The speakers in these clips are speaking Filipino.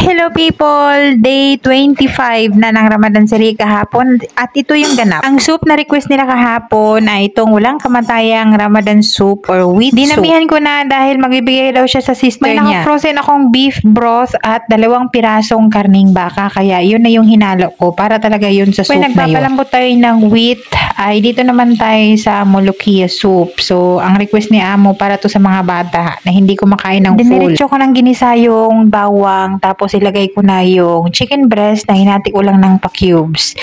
Hello people! Day 25 na ng Ramadan Sari kahapon at ito yung ganap. Ang soup na request nila kahapon ay itong walang kamatayang Ramadan soup or wheat soup. Dinamihan ko na dahil magbibigay daw siya sa sister niya. May naka-frozen akong beef broth at 2 pirasong karning baka kaya yun na yung hinalo ko para talaga yun sa soup na yun. Nagpapalambot tayo ng wheat ay dito naman tayo sa Molokhia soup. So ang request ni Amo para to sa mga bata na hindi kumakain ng full. Diniretso ko ng ginisa yung bawang tapos ilagay ko na yung chicken breast na hinati ko lang ng pa-cubes.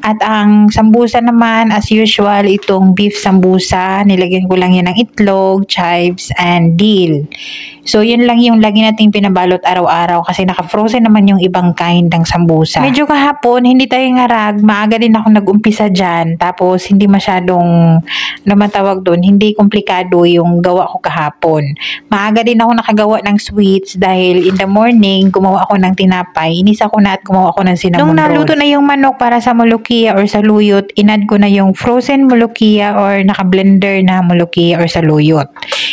At ang sambusa naman, as usual, itong beef sambusa. Nilagyan ko lang yan ng itlog, chives, and dill. So, yun lang yung lagi nating pinabalot araw-araw kasi naka-frozen naman yung ibang kind ng sambusa. Medyo kahapon, hindi tayo ngarag. Maaga din ako nag-umpisa dyan. Tapos, hindi masyadong namatawag doon. Hindi komplikado yung gawa ko kahapon. Maaga din ako nakagawa ng sweets dahil in the morning, gumawa ako ng tinapay. Inisa ko na at gumawa ako ng cinnamon roll. Nung naluto na yung manok para sa Molokhia or sa luyot, inad ko na yung frozen Molokhia or naka-blender na Molokhia or sa luyot.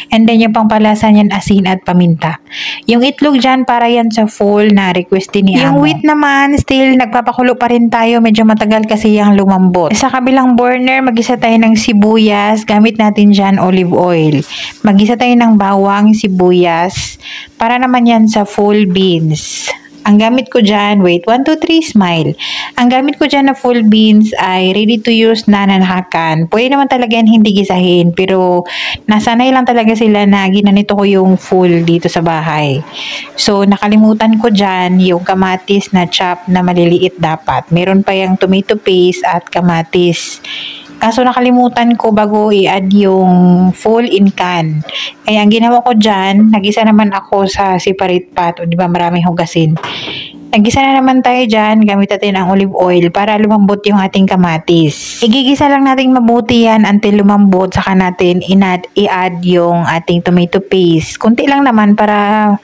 And then yung pangpalasa niyan, asin at paminta. Yung itlog dyan, para yan sa full na request din ni Amo. Yung wheat naman, still nagpapakulo pa rin tayo. Medyo matagal kasi yung lumambot. Sa kabilang burner, mag-isa tayo ng sibuyas. Gamit natin dyan olive oil. Mag-isa tayo ng bawang, sibuyas. Para naman yan sa full beans. Ang gamit ko dyan, wait, 1, 2, 3, smile. Ang gamit ko dyan na full beans ay ready to use na nanahakan. Pwede naman talaga yan hindi gisahin, pero nasanay lang talaga sila na ginanito ko yung full dito sa bahay. So, nakalimutan ko dyan yung kamatis na chop na maliliit dapat. Meron pa yung tomato paste at kamatis. Kaso nakalimutan ko bago i-add yung full in can. Kaya ang ginawa ko dyan, nag-isa naman ako sa separate pot. O diba maraming hugasin. Nag-isa na naman tayo dyan, gamit natin ang olive oil para lumambot yung ating kamatis. Igigisa lang natin mabuti yan until lumambot, saka natin i-add yung ating tomato paste. Kunti lang naman para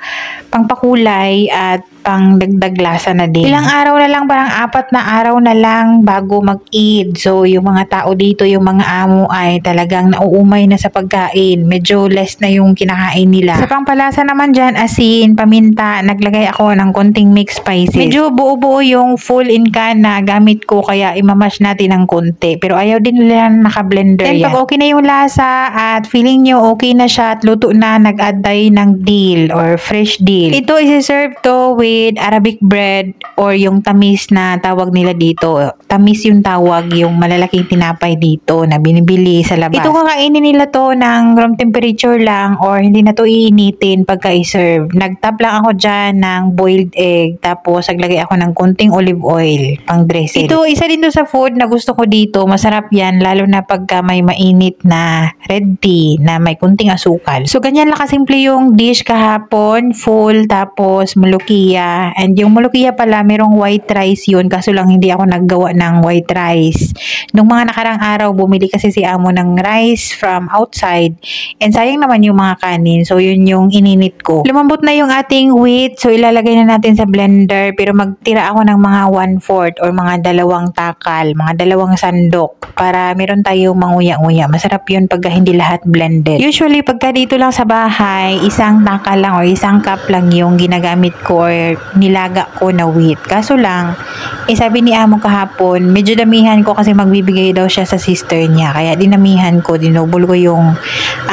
pangpakulay at pang dagdag lasa na din. Ilang araw na lang, parang 4 na araw na lang bago mag-eid. So, yung mga tao dito, yung mga amo ay talagang nauumay na sa pagkain. Medyo less na yung kinakain nila. Sa pangpalasa naman dyan, asin, paminta, naglagay ako ng konting mixed spices. Medyo buo-buo yung full in can na gamit ko, kaya imamash natin ng konti. Pero ayaw din nila naka-blender yan. Pag okay na yung lasa at feeling nyo okay na siya at luto na, nag-add tayo ng dill or fresh dill. Ito isi-serve to with Arabic bread or yung tamis na tawag nila dito. Tamis yung tawag, yung malalaking tinapay dito na binibili sa labas. Ito kakainin nila to ng room temperature lang or hindi na to iinitin pagka i-serve. Nagtap lang ako dyan ng boiled egg tapos naglagay ako ng konting olive oil pang dressing. Ito, isa din to sa food na gusto ko dito. Masarap yan lalo na pagka may mainit na red tea na may konting asukal. So, ganyan lang kasimple yung dish kahapon. Full tapos Molokhia. And yung Molokhia pala, merong white rice yun. Kaso lang hindi ako naggawa ng white rice. Nung mga nakarang araw, bumili kasi si Amo ng rice from outside. And sayang naman yung mga kanin. So, yun yung ininit ko. Lumambot na yung ating wheat. So, ilalagay na natin sa blender. Pero magtira ako ng mga 1/4 or mga 2 takal. Mga 2 sandok. Para meron tayong manguya-nguya. Masarap yun pagka hindi lahat blended. Usually, pagka dito lang sa bahay, 1 takal lang or 1 cup lang yung ginagamit ko or nilaga ko na wheat. Kaso lang, sabi ni Amo kahapon, medyo damihan ko kasi magbibigay daw siya sa sister niya. Kaya dinamihan ko, dinubol ko yung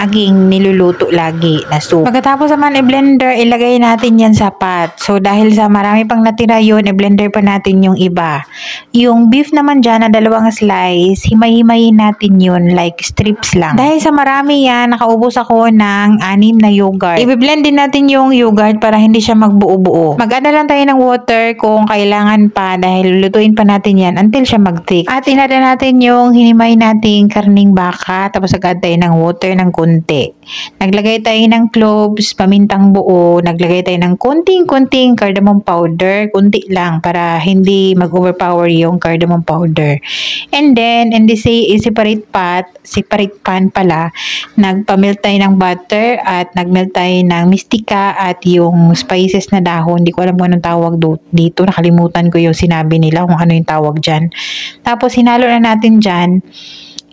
aking niluluto lagi na soup. Pagkatapos naman i-blender, ilagay natin yan sa pot. So, dahil sa marami pang natira yun, i-blender pa natin yung iba. Yung beef naman dyan na 2 slice, himay-himayin natin yun like strips lang. Dahil sa marami yan, nakaubos ako ng 6 na yogurt. I-blend din natin yung yogurt para hindi siya magbuo-buo. Mag-add na lang tayo ng water kung kailangan pa dahil lutuin pa natin yan until siya mag-thick. At inada natin yung hinimay nating karning baka tapos nag-add tayo ng water ng konti. Naglagay tayo ng cloves, pamintang buo, naglagay tayo ng konting-konting cardamom powder, konti lang para hindi mag-overpower yung cardamom powder. And then, in this separate pan pala, nagpamelt tayo ng butter at nagmelt tayo ng mistika at yung spices na dahon. Hindi ko alam kung anong tawag dito. Nakalimutan ko yung sinabi nila kung ano yung tawag dyan. Tapos, hinalo na natin dyan.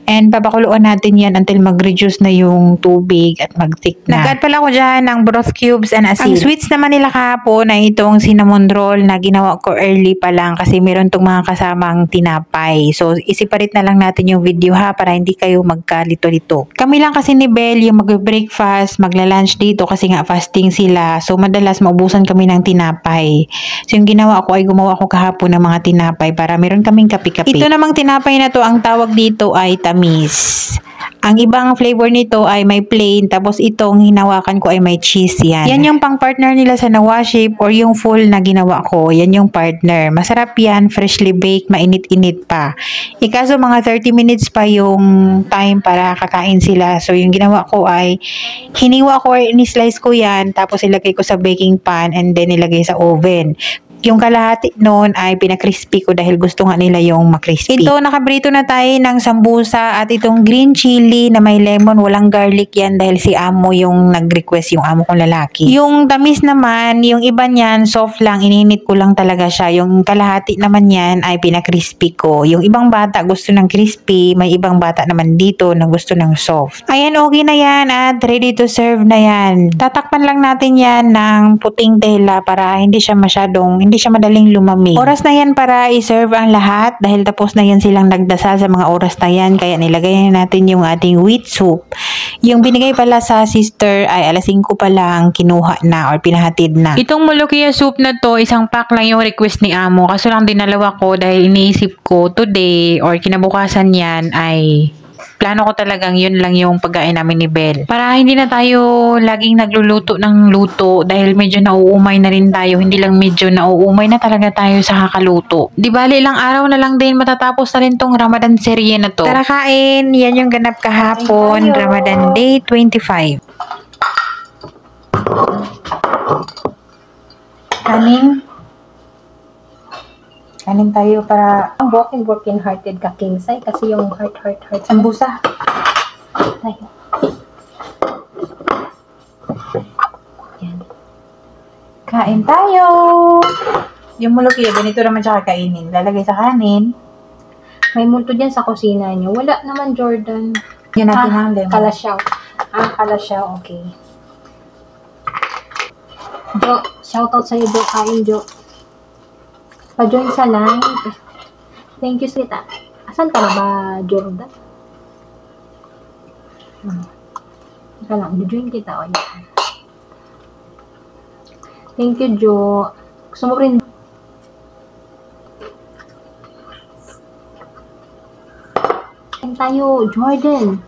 And papakuluan natin yan until mag-reduce na yung tubig at mag-thick na. Nag-add pala ko dyan ng broth cubes and asin. Ang sweets naman nila kahapon ay itong cinnamon roll na ginawa ko early pa lang kasi meron tong mga kasamang tinapay. So, isiparit na lang natin yung video ha para hindi kayo magkalito-lito. Kami lang kasi ni Belle yung mag-breakfast, magla-lunch dito kasi nga fasting sila. So, madalas maubusan kami ng tinapay. So, yung ginawa ko ay gumawa ko kahapon ng mga tinapay para meron kaming kape-kape. Ito namang tinapay na to, ang tawag dito ay tamis. Ang ibang flavor nito ay may plain, tapos itong hinawakan ko ay may cheese yan. Yan yung pang partner nila sa nawaship or yung full na ginawa ko. Yan yung partner. Masarap yan, freshly baked, mainit-init pa. Ikaso mga 30 minutes pa yung time para kakain sila. So yung ginawa ko ay hiniwa ko or in-slice ko yan, tapos ilagay ko sa baking pan and then ilagay sa oven. Yung kalahati noon ay pinakrispy ko dahil gusto nga nila yung makrispy. Ito, nakabrito na tayo ng sambusa at itong green chili na may lemon, walang garlic yan dahil si amo yung nag-request, yung amo kong lalaki. Yung tamis naman, yung iba niyan, soft lang, ininit ko lang talaga siya. Yung kalahati naman yan ay pinakrispy ko. Yung ibang bata gusto ng crispy, may ibang bata naman dito na gusto ng soft. Ayan, okay na yan at ready to serve na yan. Tatakpan lang natin yan ng puting tela para hindi siya madaling lumamig. Oras na yan para i-serve ang lahat dahil tapos na yan silang nagdasal sa mga oras na yan, kaya nilagay na natin yung ating wheat soup. Yung binigay pala sa sister ay alas 5 pa lang kinuha na or pinahatid na. Itong Molokhia soup na to, isang pack lang yung request ni amo. Kaso lang dinalawa ko dahil iniisip ko today or kinabukasan yan ay plano ko talagang yun lang yung pagkain namin ni Belle. Para hindi na tayo laging nagluluto ng luto dahil medyo nauumay na rin tayo. Hindi lang medyo nauumay na talaga tayo sa kakaluto. Di bali, ilang araw na lang din matatapos na rin tong Ramadan serye na to. Tara kain, yan yung ganap kahapon, Ramadan Day 25. Kanin tayo para Ang broken hearted ka, Kingsay, kasi yung heart. sambusa. Tayo. Yan. Kain tayo! Yung Molokhia, ganito naman siya kakainin. Lalagay sa kanin. May multo dyan sa kusina niyo. Wala naman, Jordan. Yan natin ang lemon. Kalasyaw. Kalasyaw, okay. Jo, shoutout sa'yo, Jo. Kain, Jo. Pa-join sa live. Thank you, Sita. Asan ka na ba, Jordan? Ika lang, join kita. O, yan. Thank you, Jo. Gusto mo rin. Kain tayo, Jordan.